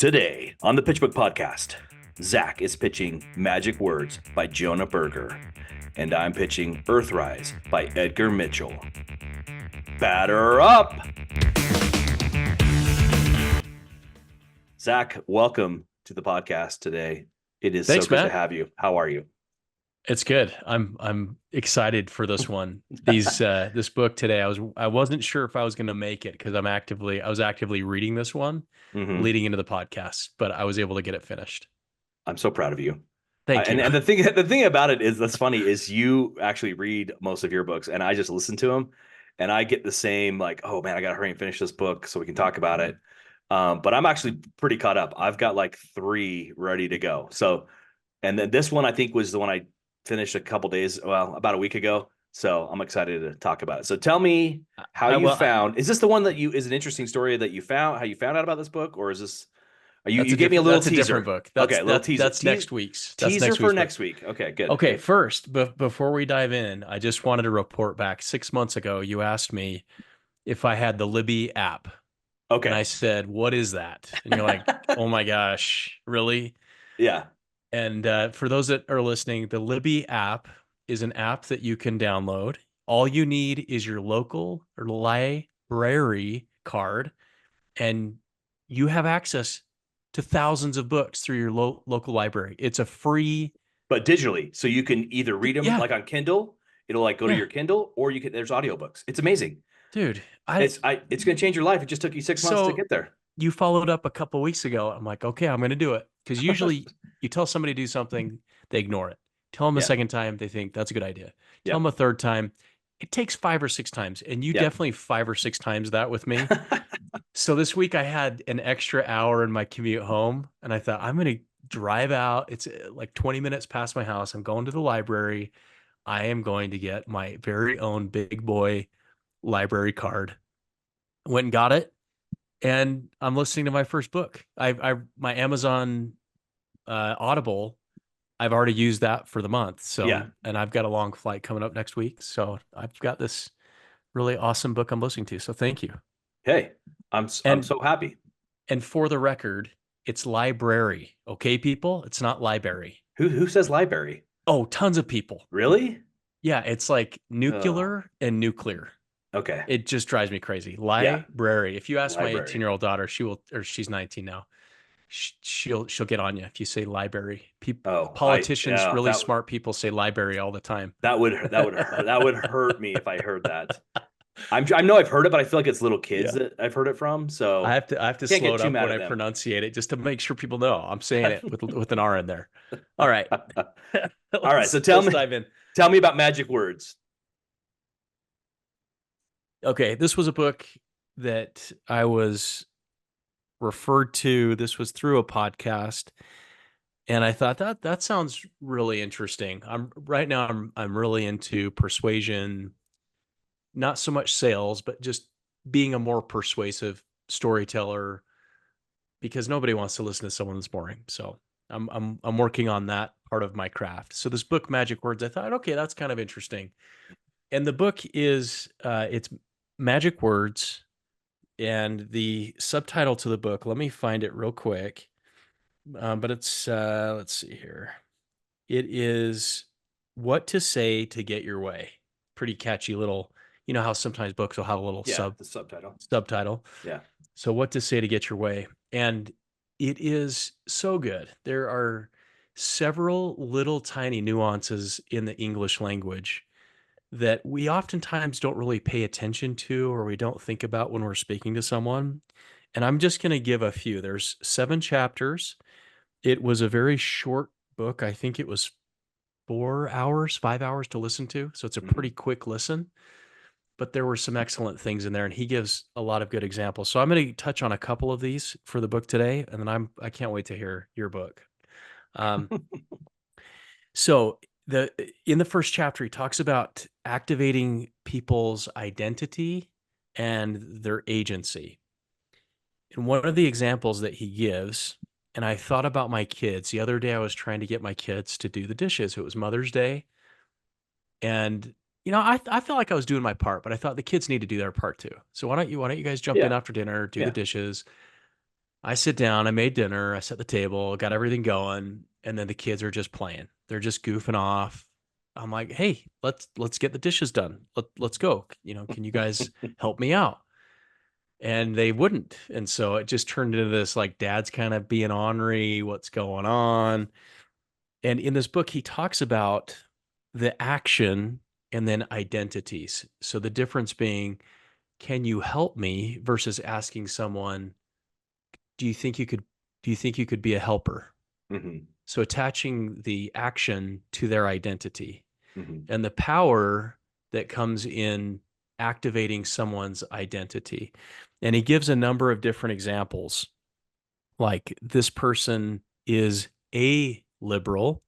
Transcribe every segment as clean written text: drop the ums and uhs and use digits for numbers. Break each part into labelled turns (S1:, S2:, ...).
S1: Today on the Pitchbook podcast, Zach is pitching Magic Words by Jonah Berger, and I'm pitching Earthrise by Edgar Mitchell. Batter up! Zach, welcome to the podcast today. It is
S2: Thanks,
S1: so good to
S2: Matt.
S1: have you. How are you?
S2: It's good. I'm excited for this one. This book today. I wasn't sure if I was going to make it because I was actively reading this one
S1: Mm-hmm.
S2: leading into the podcast, but I was able to get it finished.
S1: I'm so proud of you.
S2: Thank
S1: And
S2: you.
S1: and the thing about it is that's funny is you actually read most of your books, and I just listen to them, and I get the same like, oh man, I gotta hurry and finish this book so we can talk about it. But I'm actually pretty caught up. I've got like three ready to go. So, and then this one I think was the one I finished a couple days, well, about a week ago. So I'm excited to talk about it. So tell me how
S2: I
S1: you
S2: well, I,
S1: found. Is this the one that you is an interesting story that you found? How you found out about this book, or is this? You gave me a little
S2: that's a different
S1: teaser.
S2: book.
S1: Okay, a little teaser.
S2: That's next week's. That's
S1: Teaser
S2: next
S1: for
S2: week's book.
S1: next week. Okay, good,
S2: Okay,
S1: good.
S2: first, before we dive in, I just wanted to report back 6 months ago. You asked me if I had the Libby app. And I
S1: Okay.
S2: said, "What is that?" And you're like, "Oh my gosh, really?"
S1: Yeah.
S2: And for those that are listening, the Libby app is an app that you can download. All you need is your local or library card, and you have access to thousands of books through your local library. It's a free,
S1: But digitally. So you can either read them
S2: yeah,
S1: like on Kindle, it'll like go to
S2: yeah,
S1: your Kindle, or you can there's audiobooks. It's amazing.
S2: dude.
S1: It's gonna change your life. It just took you 6 months to
S2: So
S1: get there.
S2: you followed up a couple weeks ago. I'm like, okay, I'm going to do it. Because usually you tell somebody to do something, they ignore it. Tell them a
S1: Yeah.
S2: second time, they think that's a good idea. Tell them
S1: Yep.
S2: a third time, it takes 5 or 6 times. And you
S1: Yep.
S2: definitely 5 or 6 times that with me. So this week I had an extra hour in my commute home, and I thought, I'm going to drive out. It's like 20 minutes past my house. I'm going to the library. I am going to get my very own big boy library card. Went and got it, and I'm listening to my first book. My Amazon Audible. I've already used that for the month.
S1: Yeah.
S2: And I've got a long flight coming up next week. So I've got this really awesome book I'm listening to. So thank you.
S1: Hey, I'm
S2: And
S1: so happy.
S2: and for the record, it's library. Okay, people, it's not library.
S1: Who says library?
S2: Oh, tons of people.
S1: Really?
S2: Yeah, it's like
S1: Oh,
S2: nuclear and nuclear.
S1: okay.
S2: It just drives me crazy.
S1: Yeah.
S2: Library. If you ask my
S1: Library.
S2: 18-year-old daughter, she will, or she's 19 now. She'll get on you if you say library.
S1: Oh, I
S2: Politicians,
S1: yeah,
S2: really smart people say library all the time.
S1: that would hurt me if I heard that. I know I've heard it, but I feel like it's little kids
S2: Yeah.
S1: that I've heard it from, so
S2: I have to
S1: can't
S2: slow
S1: get
S2: it
S1: too
S2: up
S1: mad
S2: when
S1: at
S2: I
S1: them.
S2: pronunciate it just to make sure people know I'm saying it with an R in there. All right.
S1: All right, so
S2: Let's dive in.
S1: tell me about Magic Words.
S2: Okay, this was a book that I was referred to. This was through a podcast, and I thought that sounds really interesting. I'm really into persuasion, not so much sales, but just being a more persuasive storyteller because nobody wants to listen to someone that's boring. So I'm working on that part of my craft. So this book, Magic Words, I thought, okay, that's kind of interesting. And the book is it's Magic Words, and the subtitle to the book. Let me find it real quick. But it's let's see here. It is What to Say to Get Your Way. Pretty catchy little. You know how sometimes books will have a little
S1: Yeah, the subtitle.
S2: subtitle.
S1: Yeah.
S2: So what to say to get your way. And it is so good. There are several little tiny nuances in the English language that we oftentimes don't really pay attention to or we don't think about when we're speaking to someone. And I'm just going to give a few. There's 7 chapters. It was a very short book. I think it was 4 hours, 5 hours to listen to. So it's a pretty
S1: Mhm.
S2: quick listen, but there were some excellent things in there, and he gives a lot of good examples. So I'm going to touch on a couple of these for the book today, and then I can't wait to hear your book. Um, so the in the first chapter, he talks about activating people's identity and their agency. And one of the examples that he gives, and I thought about my kids. The other day, I was trying to get my kids to do the dishes. It was Mother's Day, and I felt like I was doing my part, but I thought the kids need to do their part too. So why don't you guys jump in
S1: Yeah.
S2: after dinner, do the
S1: Yeah.
S2: dishes? I sit down, I made dinner, I set the table, got everything going, and then the kids are just playing. They're just goofing off. I'm like, "Hey, let's get the dishes done. Let's go. Can you guys help me out?" And they wouldn't. And so it just turned into this like dad's kind of being ornery, what's going on? And in this book he talks about the action and then identities. So the difference being, can you help me versus asking someone, do you think you could be a helper?
S1: Hmm.
S2: So attaching the action to their identity
S1: Hmm.
S2: and the power that comes in activating someone's identity. And he gives a number of different examples, like this person is a liberal,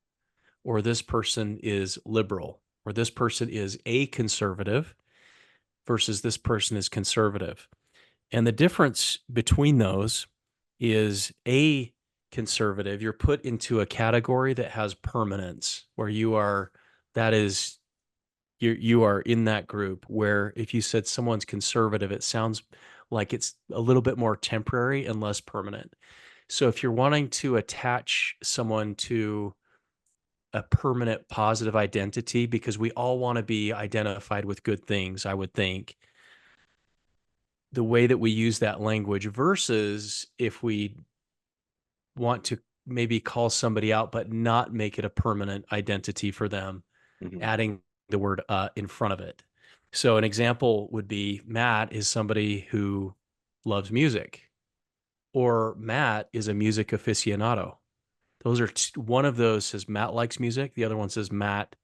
S2: or this person is liberal, or this person is a conservative versus this person is conservative. And the difference between those is a conservative, you're put into a category that has permanence, where that is, you are in that group. Where if you said someone's conservative, it sounds like it's a little bit more temporary and less permanent. So if you're wanting to attach someone to a permanent positive identity, because we all want to be identified with good things, I would think, the way that we use that language versus if we want to maybe call somebody out, but not make it a permanent identity for them,
S1: Hmm.
S2: adding the word in front of it. So an example would be Matt is somebody who loves music, or Matt is a music aficionado. Those are one of those says Matt likes music. The other one says Matt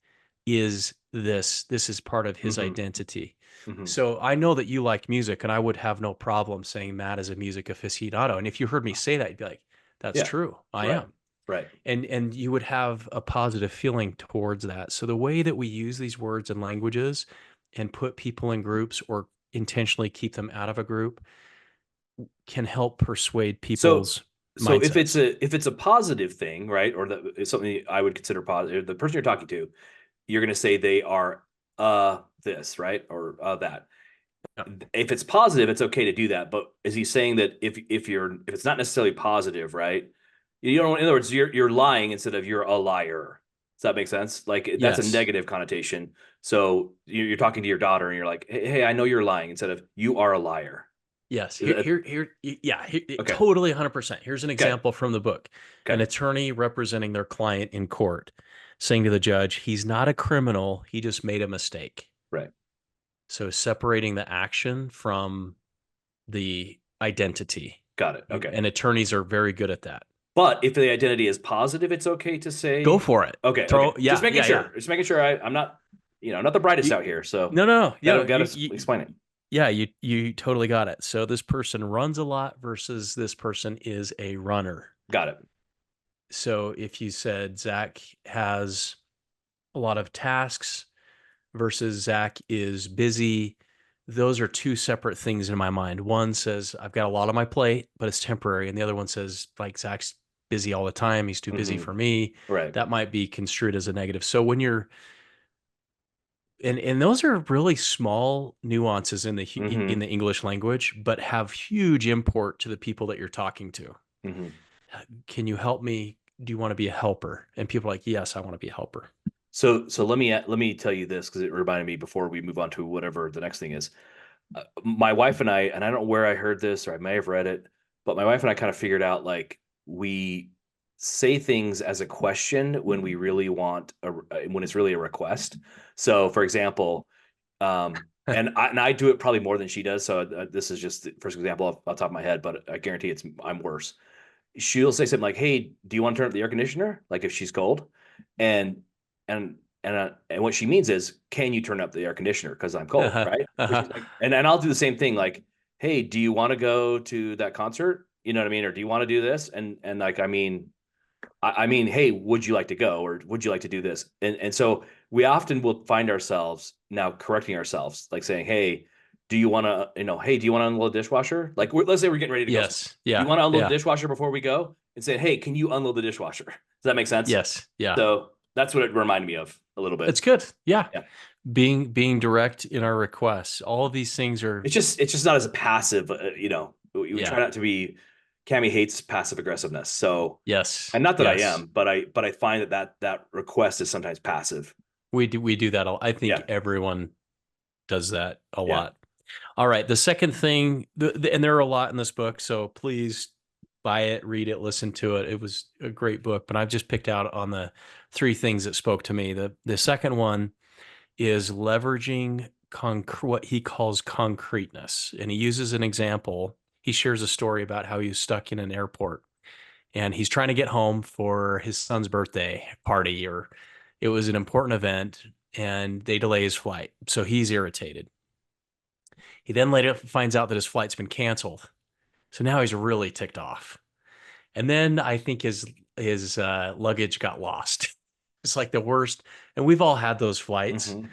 S2: is this. This is part of his
S1: Hmm.
S2: identity.
S1: Hmm.
S2: So I know that you like music, and I would have no problem saying Matt is a music aficionado. And if you heard me say that, you'd be like, "That's
S1: Yeah.
S2: true. I
S1: Right.
S2: am."
S1: Right.
S2: And you would have a positive feeling towards that. So the way that we use these words and languages and put people in groups or intentionally keep them out of a group can help persuade
S1: So,
S2: people's
S1: so
S2: mindsets.
S1: if it's a positive thing, right, or that it's something I would consider positive, the person you're talking to, you're going to say they are this, right, or that.
S2: Yeah.
S1: If it's positive, it's okay to do that. But is he saying that if it's not necessarily positive, right? You don't. In other words, you're lying instead of you're a liar. Does that make sense? Like that's a
S2: Yes.
S1: negative connotation. So you're talking to your daughter and you're like, hey, I know you're lying, instead of you are a liar.
S2: Yes.
S1: Is that-
S2: Yeah,
S1: Okay.
S2: totally 100%. Here's an
S1: Okay.
S2: example from the book. An
S1: Okay.
S2: attorney representing their client in court saying to the judge, he's not a criminal, he just made a mistake.
S1: Right.
S2: So separating the action from the identity.
S1: Got it. Okay.
S2: And attorneys are very good at that.
S1: But if the identity is positive, it's okay to
S2: Go
S1: say,
S2: for it.
S1: okay, okay.
S2: Throw, yeah, yeah, yeah.
S1: Just making sure I'm not, not the brightest
S2: You,
S1: out here. So
S2: no, no, no.
S1: gotta explain it.
S2: Yeah, you totally got it. So this person runs a lot versus this person is a runner.
S1: Got it.
S2: So if you said Zach has a lot of tasks versus Zach is busy, those are two separate things in my mind. One says I've got a lot on my plate, but it's temporary, and the other one says like Zach's busy all the time. He's too busy
S1: Hmm.
S2: for me.
S1: Right.
S2: That might be construed as a negative. So when you're and those are really small nuances in
S1: Hmm.
S2: the English language, but have huge import to the people that you're talking to.
S1: Hmm.
S2: Can you help me? Do you want to be a helper? And people are like, yes, I want to be a helper.
S1: So let me tell you this because it reminded me before we move on to whatever the next thing is. My wife and I don't know where I heard this or I may have read it, but my wife and I kind of figured out like we say things as a question when we really want when it's really a request. So, for example, and I do it probably more than she does. So this is just the first example off the top of my head, but I guarantee I'm worse. She'll say something like, "Hey, do you want to turn up the air conditioner?" Like if she's cold, and and what she means is, "Can you turn up the air conditioner because I'm cold?"
S2: Uh-huh.
S1: Right? So
S2: Uh-huh.
S1: she's like, and I'll do the same thing, like, "Hey, do you want to go to that concert? You know what I mean? Or do you want to do this?" And like, I mean, hey, would you like to go or would you like to do this? And so we often will find ourselves now correcting ourselves, like saying, hey, do you want to, hey, do you want to unload the dishwasher? Like, let's say we're getting ready to go somewhere.
S2: Yes.
S1: Do you
S2: Yeah.
S1: want to unload the
S2: Yeah.
S1: dishwasher before we go? And say, hey, can you unload the dishwasher? Does that make sense?
S2: Yes. Yeah.
S1: So that's what it reminded me of a little bit.
S2: It's good. Yeah.
S1: Yeah.
S2: Being direct in our requests. All of these things are,
S1: It's just not as passive, we try
S2: yeah.
S1: not to be Cammy hates passive aggressiveness. So,
S2: Yes.
S1: and not that I
S2: Yes.
S1: am, but I find that request is sometimes passive.
S2: We do that. I think
S1: Yeah.
S2: everyone does that a
S1: Yeah.
S2: lot. All right. The second thing, and there are a lot in this book, so please buy it, read it, listen to it. It was a great book, but I've just picked out on the three things that spoke to me. The second one is leveraging what he calls concreteness, and he uses an example. He shares a story about how he was stuck in an airport and he's trying to get home for his son's birthday party, or it was an important event, and they delay his flight. So he's irritated. He then later finds out that his flight's been canceled. So now he's really ticked off. And then I think his luggage got lost. It's like the worst. And we've all had those flights.
S1: Hmm.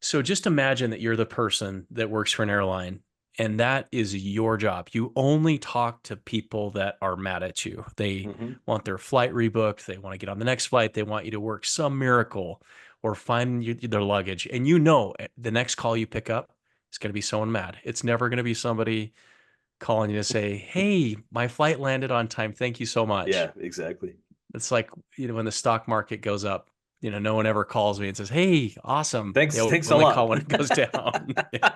S2: So just imagine that you're the person that works for an airline and that is your job. You only talk to people that are mad at you. They
S1: Hmm.
S2: want their flight rebooked. They want to get on the next flight. They want you to work some miracle or find their luggage. And the next call you pick up is going to be someone mad. It's never going to be somebody calling you to say, "Hey, my flight landed on time. Thank you so much."
S1: Yeah, exactly.
S2: It's like, when the stock market goes up, no one ever calls me and says, "Hey, awesome." They
S1: Thanks a
S2: only call
S1: lot.
S2: when it goes down. Yeah.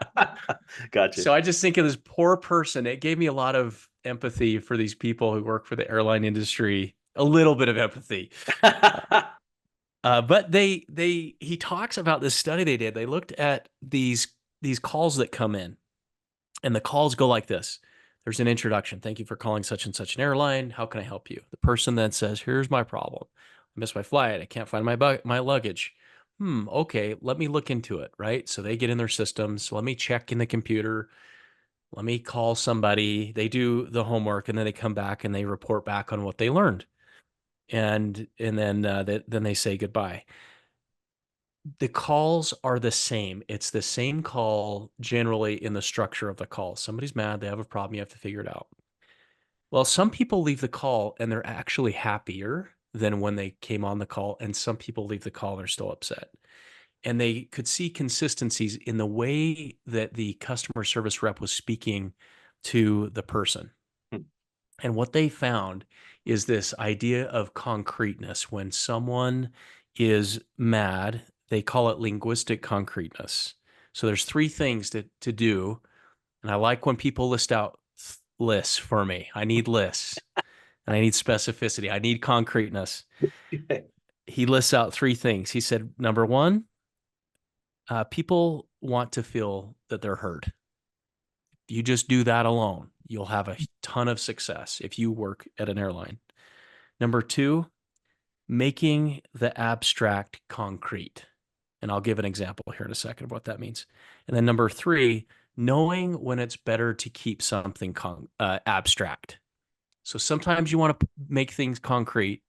S1: Gotcha.
S2: So I just think of this poor person. It gave me a lot of empathy for these people who work for the airline industry, a little bit of empathy. But he talks about this study they did. They looked at these calls that come in, and the calls go like this. There's an introduction. Thank you for calling such and such an airline. How can I help you? The person then says, "Here's my problem. I missed my flight. I can't find my luggage." Okay, let me look into it, right? So they get in their systems. Let me check in the computer. Let me call somebody. They do the homework and then they come back and they report back on what they learned. And then then they say goodbye. The calls are the same. It's the same call generally in the structure of the call. Somebody's mad, they have a problem, you have to figure it out. Well, some people leave the call and they're actually happier than when they came on the call, and some people leave the call and they're still upset. And they could see consistencies in the way that the customer service rep was speaking to the person. And what they found is this idea of concreteness. When someone is mad, they call it linguistic concreteness. So there's three things to do. And I like when people list out lists for me. I need lists and I need specificity. I need concreteness. He lists out three things. He said, number one, people want to feel that they're heard. You just do that alone. You'll have a ton of success if you work at an airline. Number two, making the abstract concrete. And I'll give an example here in a second of what that means. And then number three, knowing when it's better to keep something abstract. So sometimes you want to make things concrete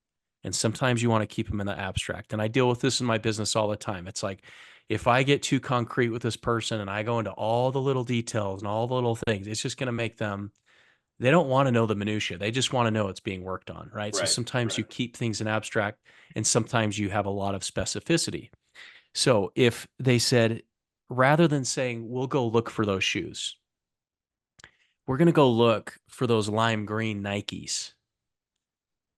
S2: and sometimes you want to keep them in the abstract. And I deal with this in my business all the time. It's like, if I get too concrete with this person and I go into all the little details and all the little things, it's just going to make them, they don't want to know the minutia. They just want to know it's being worked on, right? So
S1: Right.
S2: sometimes you keep things in abstract and sometimes you have a lot of specificity. So if they said, rather than saying, we'll go look for those shoes, we're going to go look for those lime green Nikes.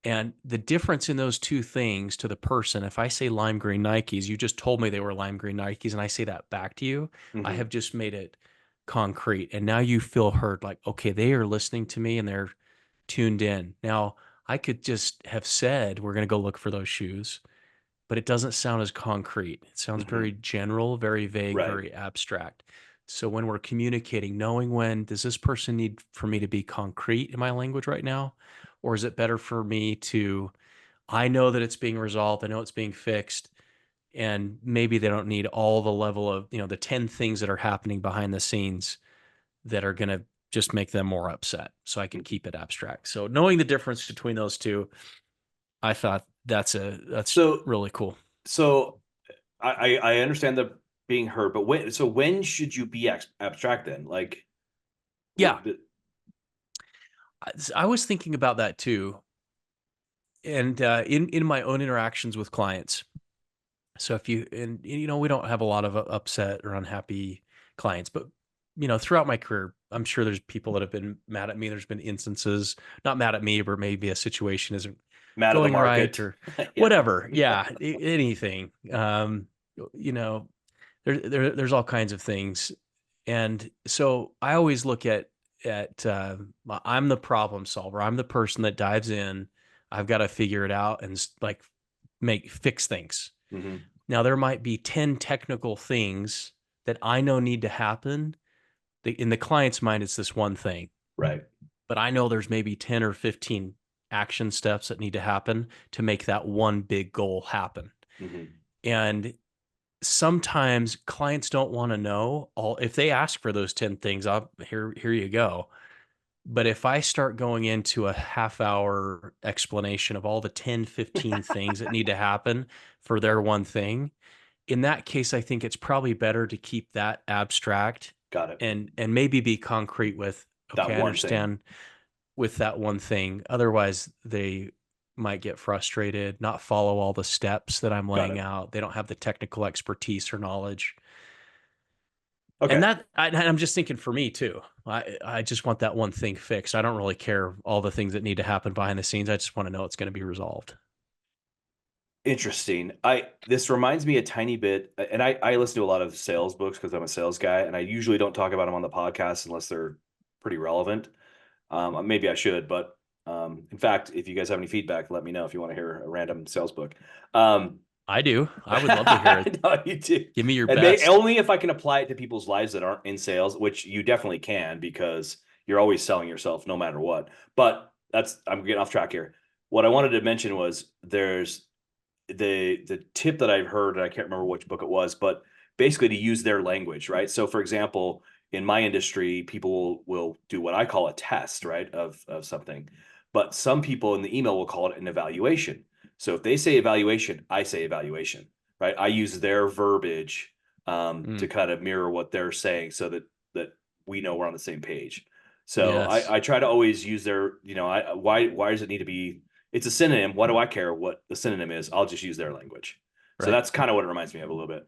S2: And the difference in those two things to the person, if I say lime green Nikes, you just told me they were lime green Nikes, and I say that back to you, I
S1: Hmm.
S2: have just made it concrete. And now you feel heard, like, okay, they are listening to me and they're tuned in. Now, I could just have said, we're going to go look for those shoes, but it doesn't sound as concrete. It sounds
S1: Hmm.
S2: very general, very vague,
S1: Right.
S2: very abstract. So when we're communicating, knowing when does this person need for me to be concrete in my language right now? Or is it better for me to, I know that it's being resolved, I know it's being fixed, and maybe they don't need all the level of, the 10 things that are happening behind the scenes that are going to just make them more upset. So I can keep it abstract. So knowing the difference between those two, I thought that's
S1: So
S2: really cool.
S1: so I understand the being heard, but when should you be abstract then? Like,
S2: Yeah,
S1: w-
S2: I was thinking about that too, and in my own interactions with clients. So if you and we don't have a lot of upset or unhappy clients, but throughout my career, I'm sure there's people that have been mad at me. There's been instances, not mad at me, but maybe a situation isn't
S1: Mad at the
S2: going right
S1: market.
S2: or
S1: Yeah.
S2: whatever. Yeah, anything. You know, there's all kinds of things, and so I always look at I'm the problem solver. I'm the person that dives in. I've got to figure it out and like make fix things.
S1: Hmm.
S2: Now there might be 10 technical things that I know need to happen. In the client's mind, it's this one thing,
S1: Right.
S2: but I know there's maybe 10 or 15 action steps that need to happen to make that one big goal happen.
S1: Hmm.
S2: And sometimes clients don't want to know all. If they ask for those 10 things, here you go. But if I start going into a half hour explanation of all the 10, 15 things that need to happen for their one thing, in that case, I think it's probably better to keep that abstract
S1: Got it.
S2: and maybe be concrete with,
S1: That
S2: okay, I
S1: one thing.
S2: understand with that one thing. Otherwise, they might get frustrated, not follow all the steps that I'm
S1: Got
S2: laying
S1: it.
S2: out. They don't have the technical expertise or knowledge. And
S1: Okay.
S2: I'm just thinking for me too. I just want that one thing fixed. I don't really care all the things that need to happen behind the scenes. I just want to know it's going to be resolved.
S1: Interesting. This reminds me a tiny bit, and I listen to a lot of sales books because I'm a sales guy, and I usually don't talk about them on the podcast unless they're pretty relevant. Maybe I should, but in fact, if you guys have any feedback, let me know if you want to hear a random sales book. Um,
S2: I do. I would love to hear
S1: I
S2: it.
S1: know you do,
S2: Give me your
S1: and
S2: best.
S1: only if I can apply it to people's lives that aren't in sales, which you definitely can because you're always selling yourself no matter what. But I'm getting off track here. What I wanted to mention was there's the tip that I've heard, and I can't remember which book it was, but basically to use their language, right? So, for example, in my industry, people will do what I call a test, right, of something, but some people in the email will call it an evaluation. So if they say evaluation, I say evaluation, right? I use their verbiage to
S2: Mm,
S1: kind of mirror what they're saying, so that we know we're on the same page. So
S2: yes.
S1: I try to always use their, why does it need to be, it's a synonym. Why do I care what the synonym is? I'll just use their language. So
S2: Right.
S1: that's kind of what it reminds me of a little bit.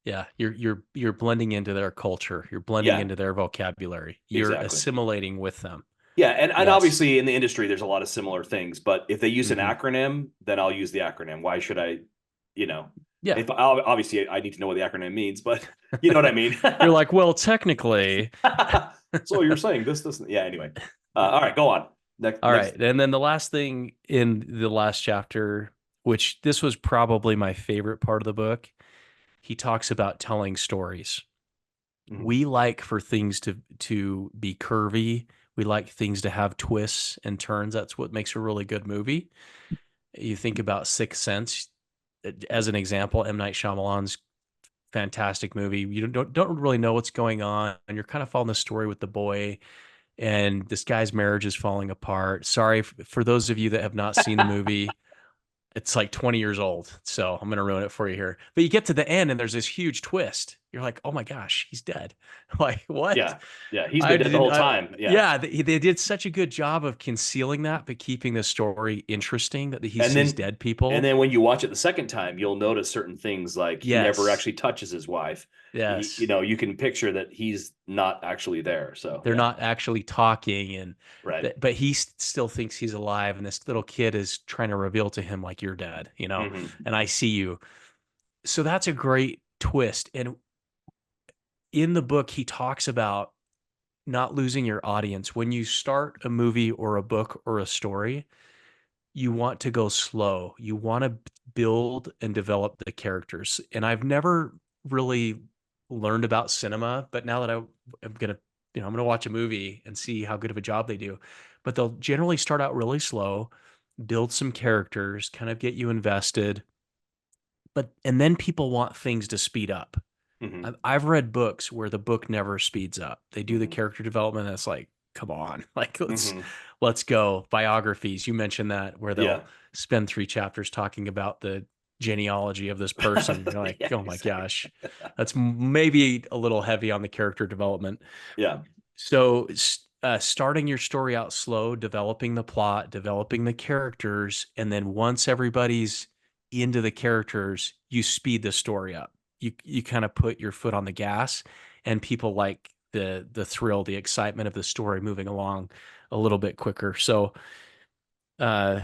S2: Yeah. You're blending into their culture. You're blending
S1: Yeah,
S2: into their vocabulary. You're
S1: exactly.
S2: assimilating with them.
S1: Yeah, and
S2: Yes.
S1: obviously in the industry there's a lot of similar things, but if they use an
S2: Hmm.
S1: acronym, then I'll use the acronym. Why should I, you know,
S2: Yeah.
S1: if obviously I need to know what the acronym means, but you know what I mean.
S2: You're like, well, technically,
S1: So you're saying this, yeah. Anyway, all right, go on.
S2: all
S1: Next.
S2: right. And then the last thing in the last chapter, which this was probably my favorite part of the book, he talks about telling stories.
S1: Mhm.
S2: We like for things to be curvy. We like things to have twists and turns. That's what makes a really good movie. You think about Sixth Sense as an example, M. Night Shyamalan's fantastic movie. You don't really know what's going on, and you're kind of following the story with the boy, and this guy's marriage is falling apart. Sorry for those of you that have not seen the movie. It's like 20 years old, so I'm going to ruin it for you here. But you get to the end, and there's this huge twist. You're like, oh my gosh, he's dead. Like, what?
S1: Yeah, yeah. He's
S2: I
S1: been dead the
S2: didn't.
S1: whole time. Yeah.
S2: Yeah, they did such a good job of concealing that, but keeping the story interesting that he
S1: And
S2: sees
S1: then
S2: dead
S1: and
S2: people.
S1: then when you watch it the second time, you'll notice certain things like he never
S2: Yes,
S1: actually touches his wife.
S2: yes.
S1: You can picture that he's not actually there. So
S2: They're
S1: yeah,
S2: not actually talking, and
S1: right.
S2: but he still thinks he's alive, and this little kid is trying to reveal to him like you're dead,
S1: Hmm.
S2: and I see you. So that's a great twist. And in the book, he talks about not losing your audience. When you start a movie or a book or a story, you want to go slow. You want to build and develop the characters. And I've never really learned about cinema, but now that I'm gonna, I'm gonna watch a movie and see how good of a job they do. But they'll generally start out really slow, build some characters, kind of get you invested. But and then people want things to speed up.
S1: Hmm.
S2: I've read books where the book never speeds up. They do the
S1: Hmm.
S2: character development. And it's like, come on, like
S1: Hmm.
S2: let's go. Biographies. You mentioned that where they'll
S1: Yeah.
S2: spend 3 chapters talking about the genealogy of this person. You're like,
S1: Yeah,
S2: oh my
S1: exactly.
S2: gosh, that's maybe a little heavy on the character development.
S1: Yeah.
S2: So, starting your story out slow, developing the plot, developing the characters, and then once everybody's into the characters, you speed the story up. You kind of put your foot on the gas, and people like the thrill, the excitement of the story moving along a little bit quicker. So uh,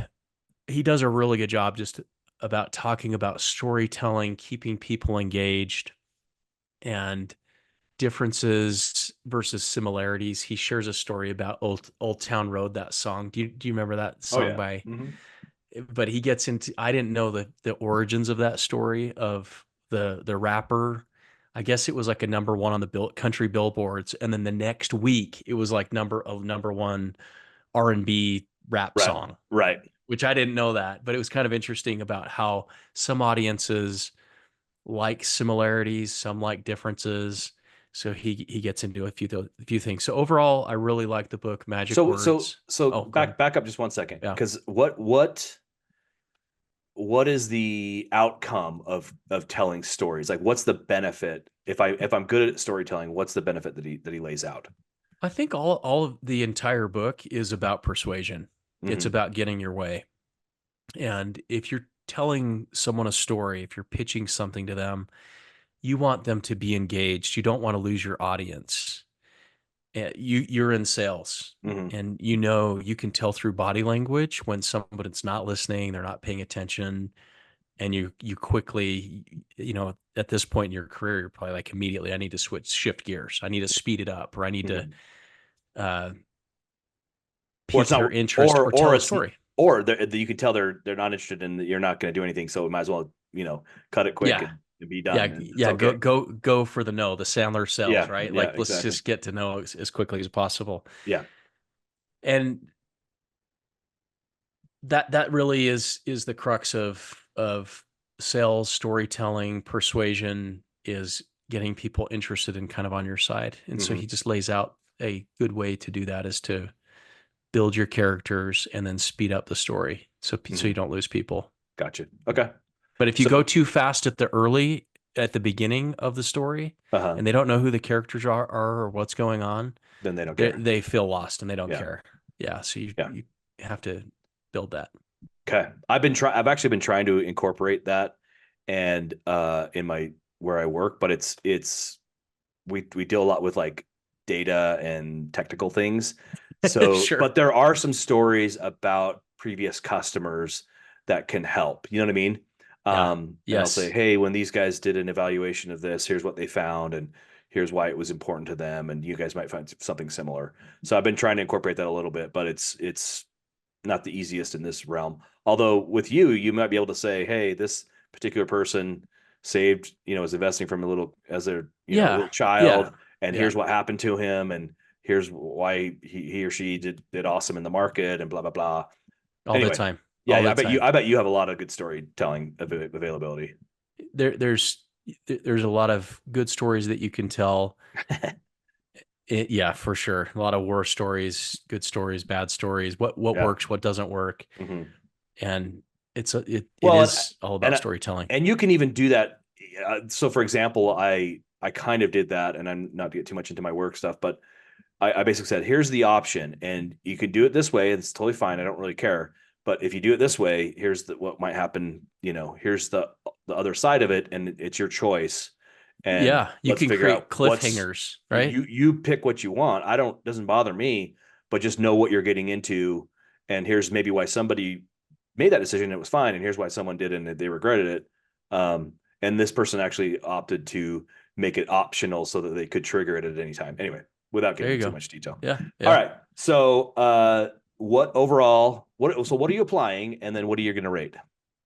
S2: he does a really good job just about talking about storytelling, keeping people engaged, and differences versus similarities. He shares a story about Old Town Road, that song. Do you remember that
S1: Oh
S2: song
S1: yeah.
S2: by?
S1: Hmm.
S2: But he gets into, I didn't know the origins of that story of the rapper. I guess it was like a number one on the country billboards, and then the next week it was like number one R&B rap
S1: Right.
S2: song,
S1: Right.
S2: which I didn't know that. But it was kind of interesting about how some audiences like similarities, some like differences. So he gets into a few things. So overall, I really like the book Magic Words.
S1: So
S2: Oh, go ahead.
S1: back up just one second,
S2: Yeah.
S1: because what is the outcome of telling stories? Like, what's the benefit if I'm good at storytelling? What's the benefit that he lays out?
S2: I think all of the entire book is about persuasion. It's
S1: Hmm.
S2: about getting your way. And if you're telling someone a story, if you're pitching something to them, you want them to be engaged. You don't want to lose your audience. You're in sales,
S1: Hmm.
S2: and you can tell through body language when somebody's not listening, they're not paying attention, and you quickly, at this point in your career, you're probably like, immediately, I need to shift gears. I need to speed it up, or I need to
S1: Hmm.
S2: uh,
S1: Or it's
S2: pique their
S1: not,
S2: interest or
S1: or
S2: tell a
S1: it's,
S2: story.
S1: or you can tell they're not interested in, you're not going to do anything, so we might as well, cut it quick
S2: Yeah.
S1: and be
S2: Yeah.
S1: done, and it's
S2: Yeah. Go,
S1: okay.
S2: go, go for the no, the Sandler sells,
S1: Yeah,
S2: right?
S1: yeah,
S2: Like, let's
S1: exactly.
S2: just get to know as quickly as possible.
S1: Yeah.
S2: And that really is the crux of sales, storytelling, persuasion, is getting people interested and kind of on your side. And so
S1: Hmm.
S2: he just lays out a good way to do that, is to build your characters and then speed up the story, so
S1: Hmm.
S2: you don't lose people.
S1: Gotcha. Okay.
S2: But if you
S1: So,
S2: go too fast at the beginning of the story,
S1: uh-huh.
S2: and they don't know who the characters are or what's going on,
S1: Then they don't care.
S2: they feel lost and they don't
S1: Yeah.
S2: care. Yeah, so you
S1: Yeah.
S2: you have to build that.
S1: Okay. I've actually been trying to incorporate that, and in my where I work, but it's we deal a lot with like data and technical things. So,
S2: Sure.
S1: but there are some stories about previous customers that can help. You know what I mean?
S2: Yeah.
S1: And I'll say,
S2: Yes.
S1: hey, when these guys did an evaluation of this, here's what they found, and here's why it was important to them, and you guys might find something similar. So I've been trying to incorporate that a little bit, but it's not the easiest in this realm. Although with you might be able to say, hey, this particular person saved, is investing from a little as a
S2: Yeah.
S1: little child,
S2: Yeah.
S1: and
S2: Yeah.
S1: here's what happened to him, and here's why he or she did awesome in the market, and blah blah blah.
S2: All the
S1: Anyway,
S2: time.
S1: yeah,
S2: All
S1: yeah,
S2: the time.
S1: I bet you have a lot of good storytelling availability.
S2: There's a lot of good stories that you can tell. Yeah, for sure. A lot of war stories, good stories, bad stories. What
S1: Yeah.
S2: works, what doesn't work,
S1: Hmm.
S2: and it
S1: Well,
S2: is all about
S1: and
S2: storytelling.
S1: and you can even do that. So, for example, I kind of did that, and I'm not to get too much into my work stuff, but I basically said, here's the option, and you could do it this way. It's totally fine. I don't really care. But if you do it this way, here's what might happen. Here's the other side of it, and it's your choice. And
S2: Yeah, you
S1: let's
S2: can
S1: figure
S2: create
S1: out what's
S2: cliffhangers, right?
S1: you pick what you want. I don't doesn't bother me, but just know what you're getting into. And here's maybe why somebody made that decision and it was fine, and here's why someone did and they regretted it. And this person actually opted to make it optional so that they could trigger it at any time. Anyway, without
S2: There
S1: getting
S2: you
S1: too
S2: go.
S1: much detail.
S2: Yeah,
S1: All
S2: yeah.
S1: right. So what are you applying, and then what are you going to rate?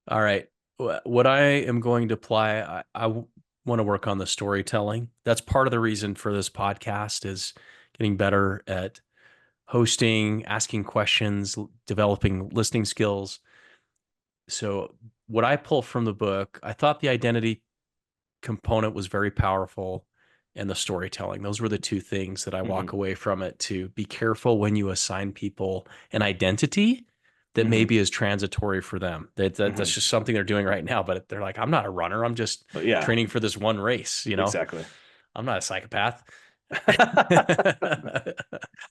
S2: All right. What I am going to apply, I want to work on the storytelling. That's part of the reason for this podcast, is getting better at hosting, asking questions, developing listening skills. So what I pull from the book, I thought the identity component was very powerful, and the storytelling. Those were the two things that I walk
S1: Mm-hmm.
S2: away from it, to be careful when you assign people an identity that
S1: Mm-hmm.
S2: maybe is transitory for them. That's
S1: Mm-hmm.
S2: just something they're doing right now, but they're like, I'm not a runner. I'm just
S1: But yeah,
S2: training for this one race,
S1: exactly.
S2: I'm not a psychopath.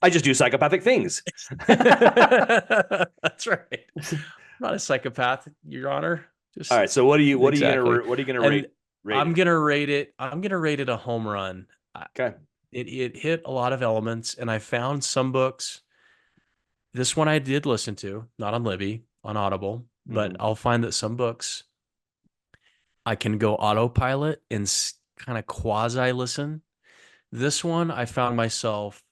S1: I just do psychopathic things.
S2: That's right. I'm not a psychopath, Your Honor.
S1: All
S2: Just
S1: right. So
S2: exactly.
S1: what are you gonna
S2: And
S1: rate it?
S2: I'm gonna rate it a home run.
S1: Okay.
S2: it hit a lot of elements, and I found some books. This one I did listen to, not on Libby, on Audible, but
S1: Hmm.
S2: I'll find that some books I can go autopilot and kind of quasi listen. This one I found myself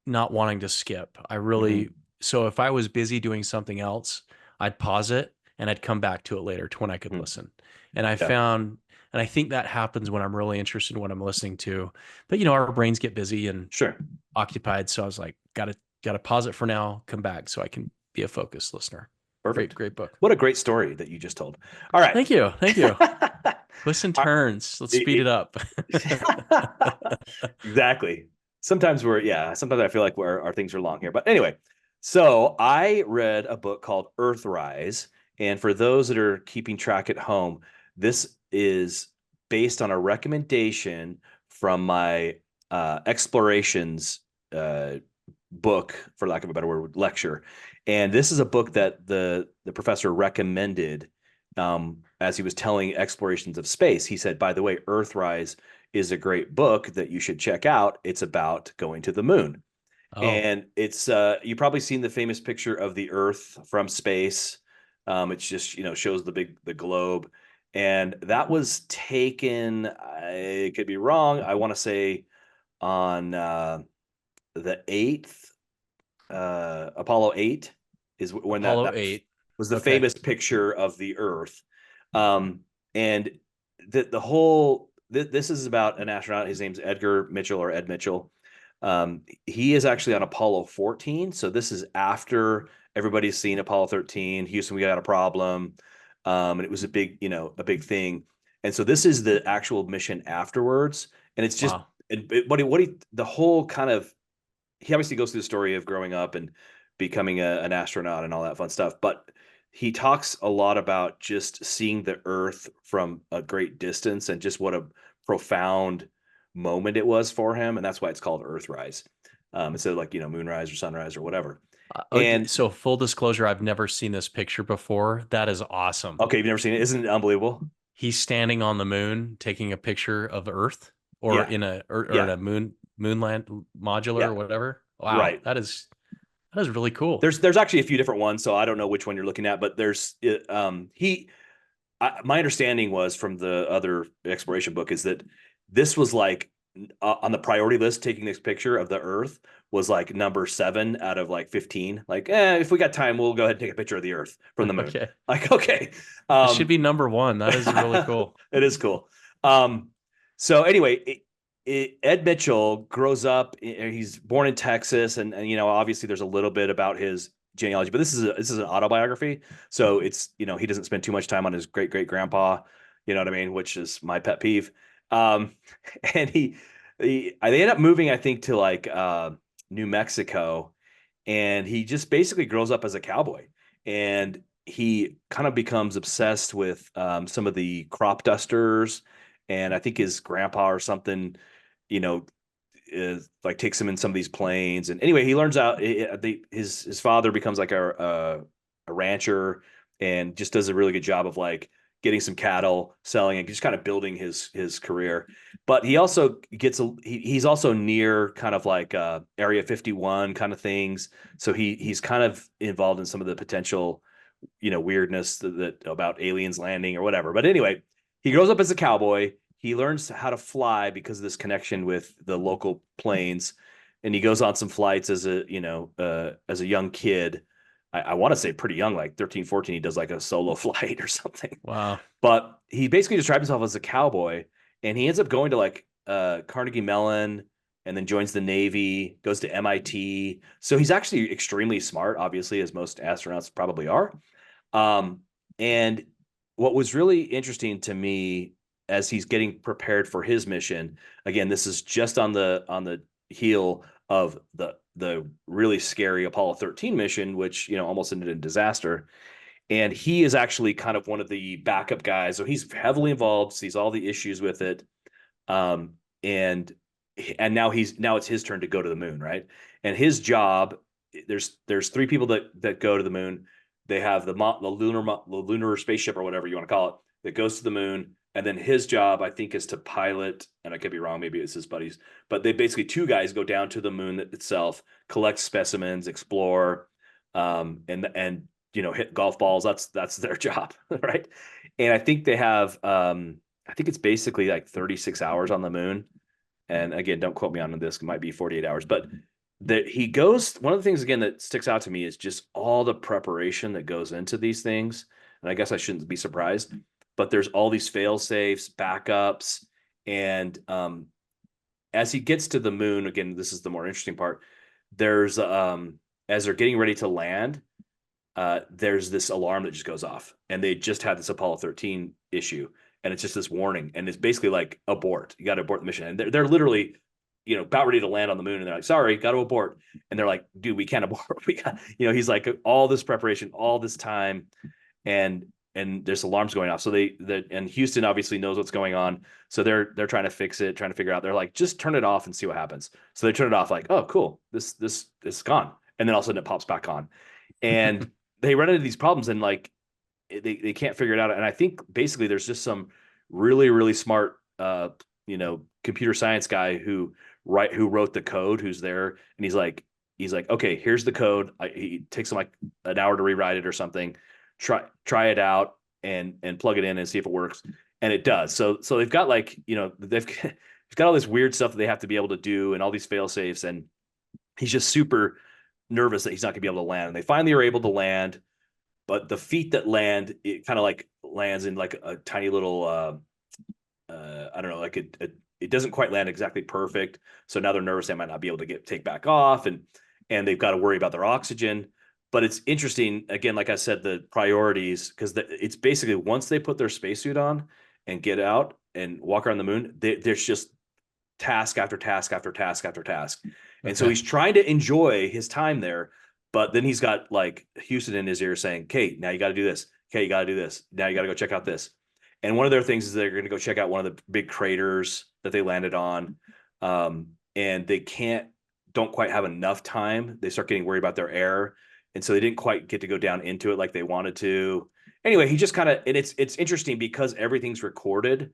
S2: not wanting to skip. I really,
S1: Hmm.
S2: so if I was busy doing something else, I'd pause it and I'd come back to it later to when I could
S1: Hmm.
S2: listen. And I
S1: Yeah,
S2: found, and I think that happens when I'm really interested in what I'm listening to. But our brains get busy and
S1: sure.
S2: occupied. So I was like, gotta pause it for now, come back so I can be a focused listener. Great,
S1: Perfect.
S2: great book.
S1: What a great story that you just told. All right.
S2: Thank you. Thank you. Twists and
S1: All
S2: turns. Let's speed it
S1: right.
S2: up.
S1: Exactly. Sometimes I feel like our things are long here. But anyway, so I read a book called Earthrise. And for those that are keeping track at home, this is based on a recommendation from my explorations uh, book, for lack of a better word, lecture. And this is a book that the professor recommended as he was telling explorations of space. He said, by the way, Earthrise is a great book that you should check out. It's about going to the moon.
S2: Oh,
S1: And it's you've probably seen the famous picture of the Earth from space. It's just, shows the globe. And that was taken, I could be wrong. I want to say on the eighth Apollo 8 is when
S2: Apollo
S1: that
S2: 8.
S1: was the
S2: Okay.
S1: famous picture of the Earth. And the whole this is about an astronaut. His name's Edgar Mitchell or Ed Mitchell. He is actually on Apollo 14. So this is after everybody's seen Apollo 13. Houston, we got a problem. And it was a big thing. And so this is the actual mission afterwards. And it's just
S2: Wow.
S1: the whole kind of he obviously goes through the story of growing up and becoming an astronaut and all that fun stuff. But he talks a lot about just seeing the Earth from a great distance and just what a profound moment it was for him, and that's why it's called Earthrise, instead of like moonrise or sunrise or whatever. And
S2: So full disclosure, I've never seen this picture before. That is awesome.
S1: okay, you've never seen it? Isn't it unbelievable?
S2: He's standing on the moon taking a picture of Earth or
S1: Yeah,
S2: in
S1: yeah,
S2: a moonland modular or
S1: yeah.
S2: whatever. Wow,
S1: Right.
S2: that is really cool.
S1: There's actually a few different ones, so I don't know which one you're looking at, but there's he my understanding was from the other exploration book is that this was like on the priority list. Taking this picture of the Earth was like number 7 out of like 15. Like, if we got time, we'll go ahead and take a picture of the Earth from the moon.
S2: Okay.
S1: Like, okay,
S2: That should
S1: um,
S2: be number one. That is really cool.
S1: it is cool. Um, so anyway, Ed Mitchell grows up. He's born in Texas, and obviously there's a little bit about his genealogy, but this is an autobiography, so it's he doesn't spend too much time on his great great grandpa. You know what I mean? Which is my pet peeve. Um, and they end up moving, I think, to like New Mexico, and he just basically grows up as a cowboy, and he kind of becomes obsessed with some of the crop dusters, and I think his grandpa or something, you know, is like takes him in some of these planes, and anyway, he learns out. His father becomes like a rancher, and just does a really good job of like getting some cattle, selling, and just kind of building his career. But he also he's also near kind of like Area 51 kind of things, so he's kind of involved in some of the potential weirdness that about aliens landing or whatever. But anyway, he grows up as a cowboy. He learns how to fly because of this connection with the local planes, and he goes on some flights as a young kid. I want to say pretty young, like 13, 14. He does like a solo flight or something.
S2: Wow.
S1: But he basically describes himself as a cowboy, and he ends up going to like Carnegie Mellon, and then joins the Navy, goes to MIT. So he's actually extremely smart, obviously, as most astronauts probably are. Um, and what was really interesting to me as he's getting prepared for his mission, again, this is just on the heel of the really scary Apollo 13 mission, which almost ended in disaster. And he is actually kind of one of the backup guys, so he's heavily involved, sees all the issues with it, um, and now it's his turn to go to the moon, right? And his job, there's 3 people that go to the moon. They have the lunar spaceship or whatever you want to call it that goes to the moon, And then his job, I think, is to pilot, and I could be wrong, maybe it's his buddies, but they basically two guys go down to the moon itself, collect specimens, explore, and hit golf balls. That's their job, right? And I think they have I think it's basically like 36 hours on the moon. And again, don't quote me on this, it might be 48 hours, but that he goes, one of the things again that sticks out to me is just all the preparation that goes into these things. And I guess I shouldn't be surprised, but there's all these fail safes, backups, and as he gets to the moon, again, this is the more interesting part. There's as they're getting ready to land, there's this alarm that just goes off, and they just had this Apollo 13 issue, and it's just this warning, and it's basically like abort. You got to abort the mission, and they're literally, about ready to land on the moon, and they're like, sorry, got to abort, and they're like, dude, we can't abort. We got, he's like, all this preparation, all this time, and there's alarms going off. So and Houston obviously knows what's going on, so they're trying to fix it, trying to figure out. They're like, just turn it off and see what happens. So they turn it off, like, oh, cool, this is gone, and then all of a sudden it pops back on, and they run into these problems, and like they can't figure it out. And I think basically there's just some really, really smart computer science guy who wrote the code, who's there, and he's like, okay, here's the code. He takes him like an hour to rewrite it or something. Try it out and plug it in and see if it works. And it does. So they've got like, they've got all this weird stuff that they have to be able to do and all these fail safes. And he's just super nervous that he's not gonna be able to land. And they finally are able to land, but the feet that land, it kind of like lands in like a tiny little, I don't know, like it doesn't quite land exactly perfect. So now they're nervous they might not be able to take back off, and they've got to worry about their oxygen. But it's interesting, again, like I said, the priorities, because it's basically once they put their spacesuit on and get out and walk around the moon, there's just task after task after task after task. And so he's trying to enjoy his time there, but then he's got like Houston in his ear saying, okay, now you got to do this. Okay, you got to do this. Now you got to go check out this. And one of their things is they're going to go check out one of the big craters that they landed on. And they don't quite have enough time. They start getting worried about their air. And so they didn't quite get to go down into it like they wanted to. Anyway, he just kind of, and it's interesting because everything's recorded.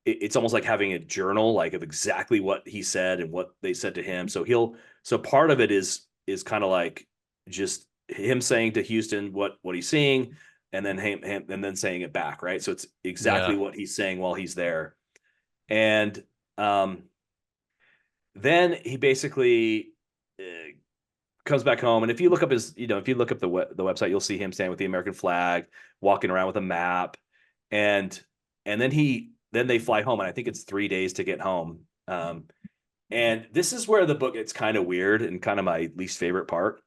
S1: It's almost like having a journal, like of exactly what he said and what they said to him. So part of it is kind of like just him saying to Houston what he's seeing, and then him and then saying it back, right? So it's exactly what he's saying while he's there. And then he basically comes back home, and if you look up the website, you'll see him standing with the American flag, walking around with a map, and then they fly home, and I think it's 3 days to get home. And this is where the book gets kind of weird and kind of my least favorite part.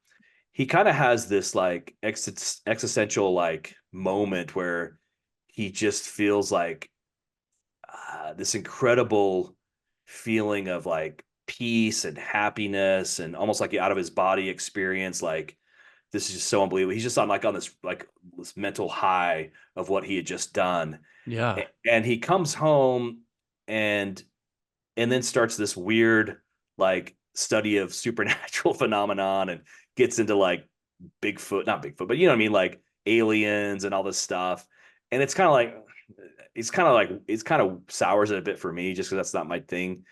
S1: He kind of has this like existential like moment where he just feels like this incredible feeling of like peace and happiness and almost like out of his body experience. Like, this is just so unbelievable. He's just on this mental high of what he had just done.
S2: Yeah.
S1: And he comes home and then starts this weird like study of supernatural phenomenon and gets into like not Bigfoot, but you know what I mean, like aliens and all this stuff. And it's kind of sours it a bit for me just because that's not my thing.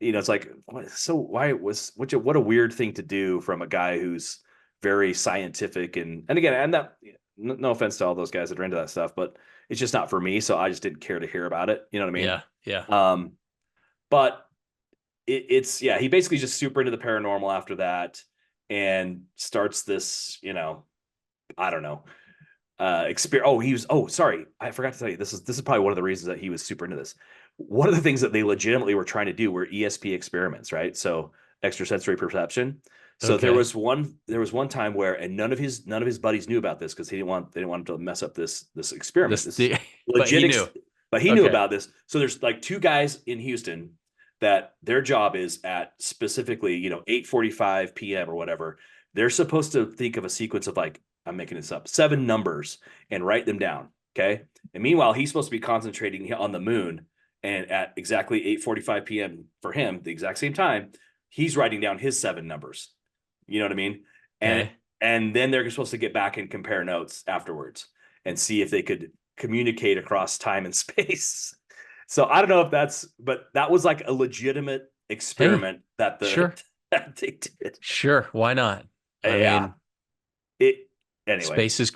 S1: It's like, what a weird thing to do from a guy who's very scientific and again, and that, no offense to all those guys that are into that stuff, but it's just not for me. So I just didn't care to hear about it. You know what I mean?
S2: Yeah. Yeah.
S1: But he basically just super into the paranormal after that and starts this, I don't know, experience. Sorry, I forgot to tell you, this is probably one of the reasons that he was super into this. One of the things that they legitimately were trying to do were ESP experiments, right? So extrasensory perception. So there was one time where, and none of his buddies knew about this because they didn't want him to mess up this experiment.
S2: But he knew.
S1: But he knew about this. So there's like two guys in Houston that their job is at specifically, 8:45 p.m. or whatever. They're supposed to think of a sequence of like, I'm making this up, 7 numbers and write them down. Okay. And meanwhile, he's supposed to be concentrating on the moon, and at exactly 8:45 p.m. for him, the exact same time, he's writing down his 7 numbers. You know what I mean? And then they're supposed to get back and compare notes afterwards and see if they could communicate across time and space. So I don't know if but that was like a legitimate
S2: Hey,
S1: experiment that the
S2: sure,
S1: that they did.
S2: sure. Why not? I
S1: Yeah.
S2: mean,
S1: It anyway.
S2: space is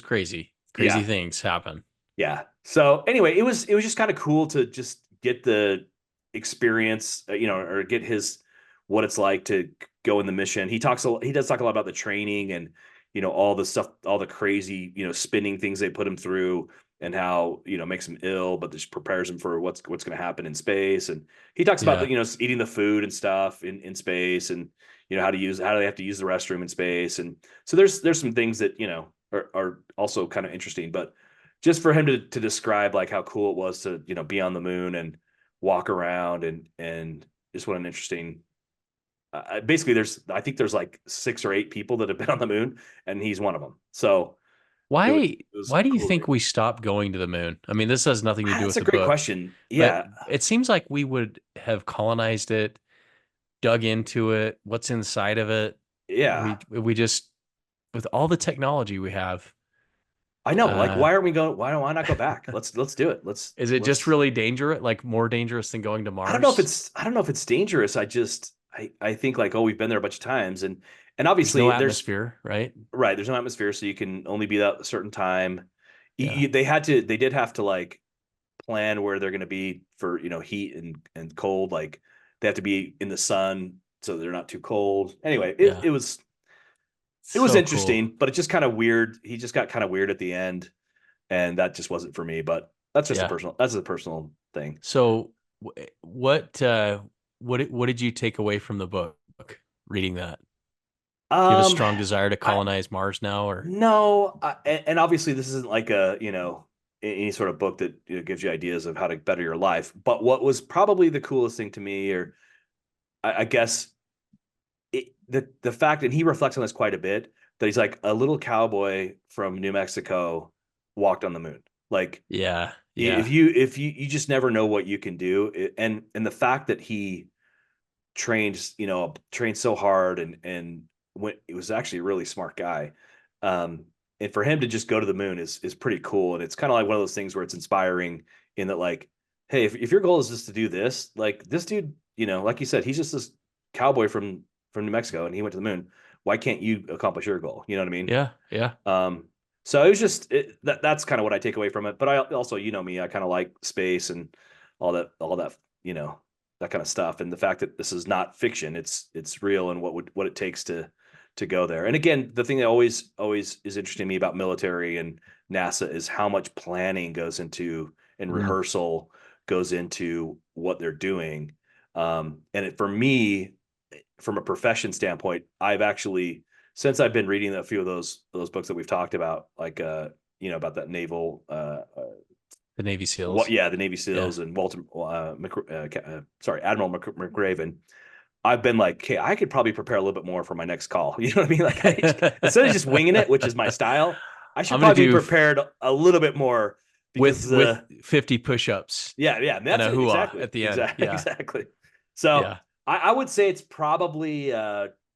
S2: crazy. Crazy
S1: Yeah.
S2: things happen.
S1: Yeah. So anyway, it was just kind of cool to just get the experience, or get his what it's like to go in the mission. He does talk a lot about the training and all the stuff, all the crazy spinning things they put him through, and how makes him ill, but just prepares him for what's going to happen in space. And he talks about
S2: Yeah,
S1: eating the food and stuff in space, and how do they have to use the restroom in space. And so there's some things that are also kind of interesting, but just for him to describe like how cool it was to be on the moon and walk around, and just what an interesting basically I think there's like 6 or 8 people that have been on the moon, and he's one of them. So
S2: why
S1: it was
S2: why do you
S1: cool to
S2: think
S1: read.
S2: we stopped going to the moon? I mean, this has nothing to do
S1: That's
S2: with
S1: a
S2: the
S1: great
S2: book,
S1: question.
S2: but
S1: Yeah.
S2: it seems like we would have colonized it, dug into it, what's inside of it.
S1: Yeah,
S2: We just with all the technology we have,
S1: I know, like,
S2: uh
S1: why not go back? Let's do it.
S2: is it just
S1: Let's
S2: really dangerous, like more dangerous than going to Mars?
S1: I don't know if it's dangerous. I think like, oh, we've been there a bunch of times, and
S2: There's no
S1: obviously there's
S2: atmosphere, right?
S1: right, there's no atmosphere, so you can only be that a certain time.
S2: Yeah.
S1: They did have to like plan where they're going to be for heat and cold. Like they have to be in the sun so they're not too cold. Anyway,
S2: Yeah.
S1: it was
S2: So cool.
S1: interesting, but it's just kind of weird. He just got kind of weird at the end, and that just wasn't for me. But
S2: Yeah.
S1: that's a personal thing.
S2: So what did you take away from the book reading that? Do you have a
S1: Um,
S2: strong desire to
S1: I
S2: colonize Mars now or
S1: No, and obviously this isn't like a any sort of book that gives you ideas of how to better your life. But what was probably the coolest thing to me, or I guess the fact, and he reflects on this quite a bit, that he's like a little cowboy from New Mexico walked on the moon. Like
S2: yeah,
S1: if
S2: yeah,
S1: you just never know what you can do. And the fact that he trained so hard, and when it was actually a really smart guy. Um, and for him to just go to the moon is pretty cool. And it's kind of like one of those things where it's inspiring in that, like, hey, if your goal is just to do this, like this dude, like you said, he's just this cowboy from New Mexico, and he went to the moon. Why can't you accomplish your goal? You know what I mean?
S2: yeah, yeah,
S1: So it was just that's kind of what I take away from it. But I also, me, I kind of like space and all that, that kind of stuff. And the fact that this is not fiction, it's real, and what it takes to go there. And again, the thing that always is interesting to me about military and NASA is how much planning goes into, and
S2: mm,
S1: rehearsal goes into what they're doing. For me, from a profession standpoint, I've actually, since I've been reading a few of those books that we've talked about, like about that naval
S2: the Navy SEALs.
S1: yeah, the Navy
S2: Yeah.
S1: SEALs and Walter sorry, Admiral McRaven. I've been like, okay, I could probably prepare a little bit more for my next call. You know what I mean? Like, instead of just winging it, which is my style, I should
S2: I'm gonna
S1: probably be
S2: do
S1: prepared a little bit more, because
S2: with 50 push-ups
S1: yeah,
S2: and
S1: that's
S2: a
S1: it,
S2: hooah at the end. Yeah.
S1: exactly. So
S2: Yeah.
S1: I would say it's probably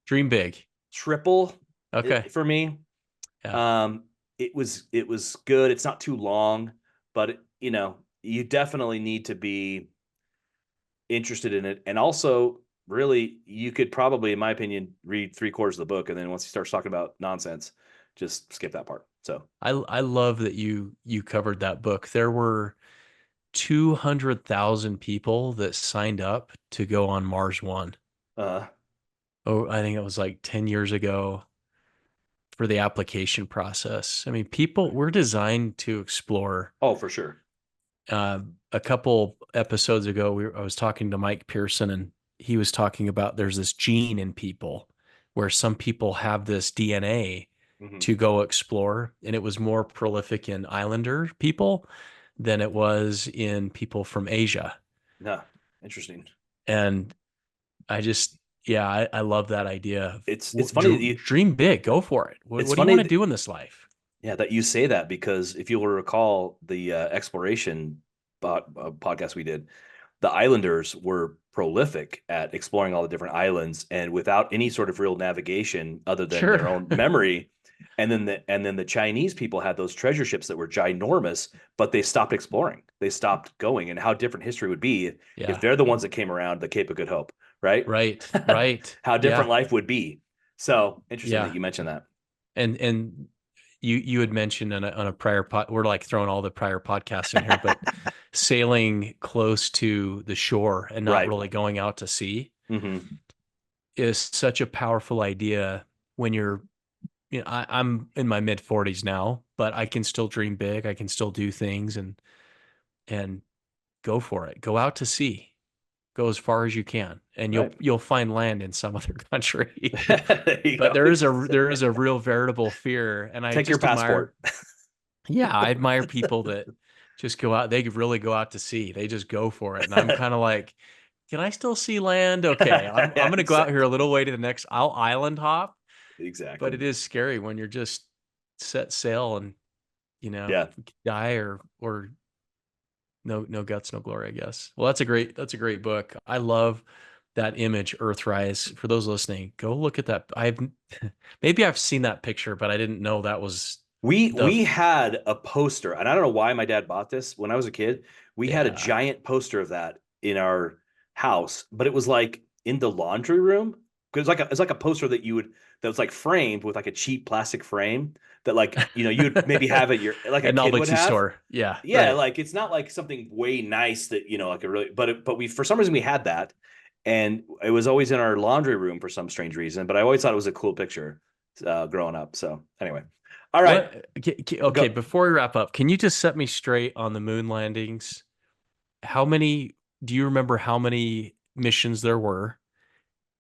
S2: Dream big.
S1: triple
S2: Okay.
S1: for me.
S2: Yeah.
S1: Um, it was good. It's not too long, but you definitely need to be interested in it, and also really you could probably, in my opinion, read 3/4 of the book, and then once he starts talking about nonsense, just skip that part. So,
S2: I love that you covered that book. There were 200,000 people that signed up to go on Mars One.
S1: uh,
S2: Oh, I think it was like 10 years ago for the application process. I mean, people were designed to explore.
S1: oh, for sure.
S2: A couple episodes ago, I was talking to Mike Pearson, and he was talking about there's this gene in people where some people have this DNA
S1: Hmm.
S2: to go explore, and it was more prolific in Islander people than it was in people from Asia.
S1: No, interesting.
S2: And I just, yeah, I love that idea of
S1: It's funny that
S2: dream big, go for it.
S1: it's
S2: What do you want
S1: funny
S2: to
S1: that,
S2: do in this life?
S1: yeah, that you say that, because if you'll recall the exploration podcast we did, the islanders were prolific at exploring all the different islands, and without any sort of real navigation other than
S2: Sure.
S1: their own memory, And then the Chinese people had those treasure ships that were ginormous, but they stopped exploring. They stopped going. And how different history would be if
S2: Yeah.
S1: they're the ones that came around the Cape of Good Hope, right?
S2: Right. Right.
S1: How different
S2: Yeah.
S1: life would be. So interesting that
S2: Yeah.
S1: you mentioned that.
S2: And you had mentioned on a prior pod, we're like throwing all the prior podcasts in here, but sailing close to the shore and not
S1: Right.
S2: really going out to sea
S1: Mm-hmm.
S2: is such a powerful idea when I'm in my mid 40s now, but I can still dream big. I can still do things and go for it. Go out to sea. Go as far as you can, and
S1: Right.
S2: you'll find land in some other country.
S1: There you
S2: But
S1: go.
S2: there is a real veritable fear, and I
S1: Take your
S2: just admire.
S1: passport.
S2: Yeah, I admire people that just go out. They could really go out to sea. They just go for it, and I'm kind of like, can I still see land? Okay, I'm
S1: Yeah,
S2: gonna go out here a
S1: exactly.
S2: little way to the next. I'll island hop, but
S1: Exactly.
S2: it is scary when you're just set sail and
S1: Yeah.
S2: we could die or no guts, no glory, I guess. Well, that's a great book. I love that image, Earthrise. For those listening, go look at that. Maybe I've seen that picture, but I didn't know that was the
S1: We had a poster, and I don't know why my dad bought this when I was a kid. We had a
S2: yeah.
S1: giant poster of that in our house, but it was like in the laundry room. Because it's like a poster that was like framed with like a cheap plastic frame that you'd maybe have at your like a
S2: At
S1: kid would
S2: novelty
S1: have.
S2: store. Yeah,
S1: Yeah,
S2: right.
S1: like it's not like something way nice that like a really but we for some reason we had that, and it was always in our laundry room for some strange reason, but I always thought it was a cool picture growing up. So anyway, all right,
S2: What okay,
S1: go.
S2: before we wrap up, can you just set me straight on the moon landings? How many do you remember how many missions there were?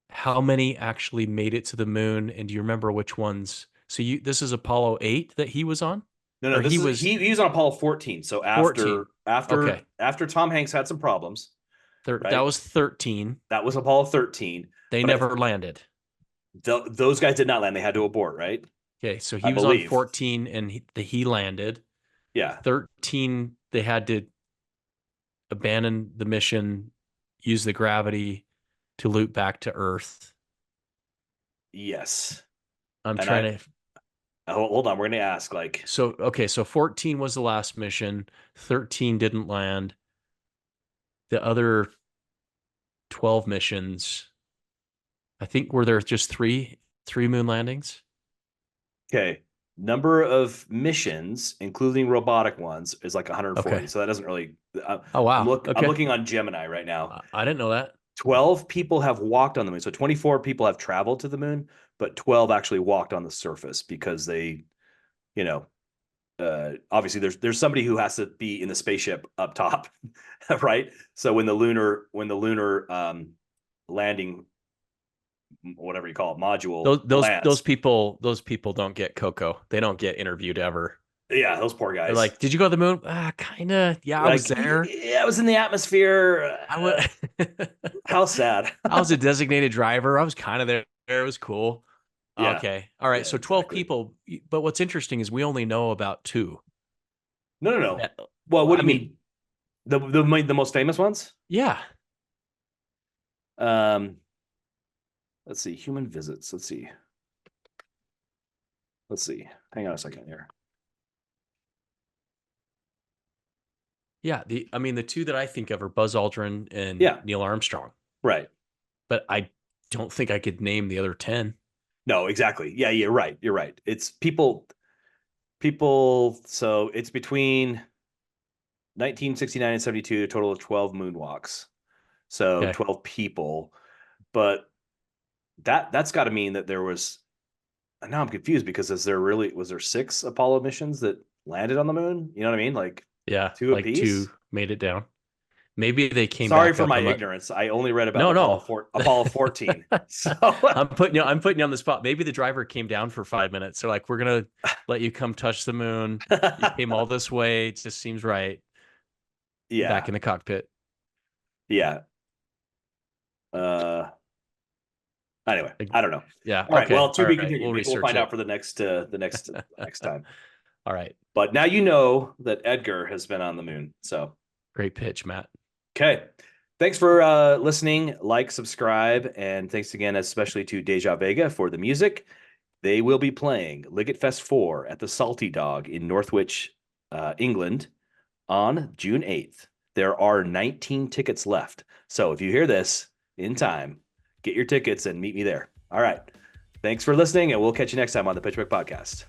S2: How many actually made it to the moon? And do you remember which ones? So this is Apollo 8 that he was on?
S1: No,
S2: Or
S1: this
S2: he
S1: is
S2: was
S1: he was on Apollo 14. So
S2: 14. Okay.
S1: after Tom Hanks had some problems,
S2: That
S1: right?
S2: was 13.
S1: That was Apollo 13,
S2: They
S1: but
S2: never landed.
S1: those guys did not land. They had to abort, right?
S2: Okay, so
S1: I
S2: he was on
S1: believe.
S2: 14 and he landed.
S1: Yeah.
S2: 13 they had to abandon the mission, use the gravity to loop back to Earth.
S1: Yes.
S2: I'm
S1: And I
S2: trying to
S1: hold on, we're going to ask like
S2: so okay, so 14 was the last mission, 13 didn't land. The other 12 missions, I think were there just three moon landings?
S1: okay, number of missions, including robotic ones, is like 140.
S2: Okay.
S1: So that doesn't really.
S2: Oh wow.
S1: I'm
S2: Okay.
S1: looking on Gemini right now.
S2: I didn't know that.
S1: 12 people have walked on the moon. So 24 people have traveled to the moon, but 12 actually walked on the surface because they, you know, obviously there's somebody who has to be in the spaceship up top, right? So when the lunar landing, whatever you call it, module lands,
S2: Those people don't get Coco. They don't get interviewed ever.
S1: yeah, those poor
S2: They're
S1: guys.
S2: like, "Did you go to the moon?" Ah, kind of. Yeah, I was
S1: Like,
S2: there.
S1: yeah, I was in the atmosphere.
S2: I was
S1: How sad.
S2: I was a designated driver. I was kind of there. It was cool.
S1: Yeah,
S2: Okay. All right.
S1: yeah,
S2: So 12
S1: exactly.
S2: people, but what's interesting is we only know about two.
S1: No, no, no.
S2: That
S1: Well, what
S2: I
S1: do you
S2: mean,
S1: mean? The most famous ones?
S2: yeah.
S1: Um, let's see. Human visits. Let's see. Hang on a second here.
S2: Yeah, the two that I think of are Buzz Aldrin and
S1: Yeah,
S2: Neil Armstrong,
S1: right.
S2: but I don't think I could name the other 10.
S1: No, exactly. Yeah, you're right. You're right. It's people. So it's between 1969 and 72, a total of 12 moonwalks. So
S2: Okay.
S1: 12 people. But that's got to mean that there was. Now I'm confused because was there six Apollo missions that landed on the moon? You know what I mean? Like
S2: Yeah,
S1: two
S2: like
S1: apiece.
S2: two made it down. Maybe they came
S1: Sorry
S2: back
S1: for
S2: up
S1: my
S2: a much.
S1: ignorance. I only read about
S2: No, no.
S1: Apollo 14. So
S2: I'm putting you on the spot. Maybe the driver came down for 5 minutes. They're like, we're gonna let you come touch the moon. You came all this way. It just seems right. Back
S1: yeah,
S2: in the cockpit.
S1: yeah. Uh, anyway,
S2: Like,
S1: I don't know.
S2: yeah.
S1: All right.
S2: Okay.
S1: Well, to
S2: All
S1: be
S2: right.
S1: continued.
S2: We'll
S1: Maybe we'll
S2: research
S1: find out
S2: it.
S1: for the next time.
S2: All right.
S1: But now you know that Edgar has been on the moon. So
S2: Great pitch, Matt.
S1: okay. Thanks for listening. Like, subscribe, and thanks again, especially to Deja Vega for the music. They will be playing Liggett Fest 4 at the Salty Dog in Northwich, England on June 8th. There are 19 tickets left. So if you hear this in time, get your tickets and meet me there. All right. Thanks for listening, and we'll catch you next time on the Pitchbook Podcast.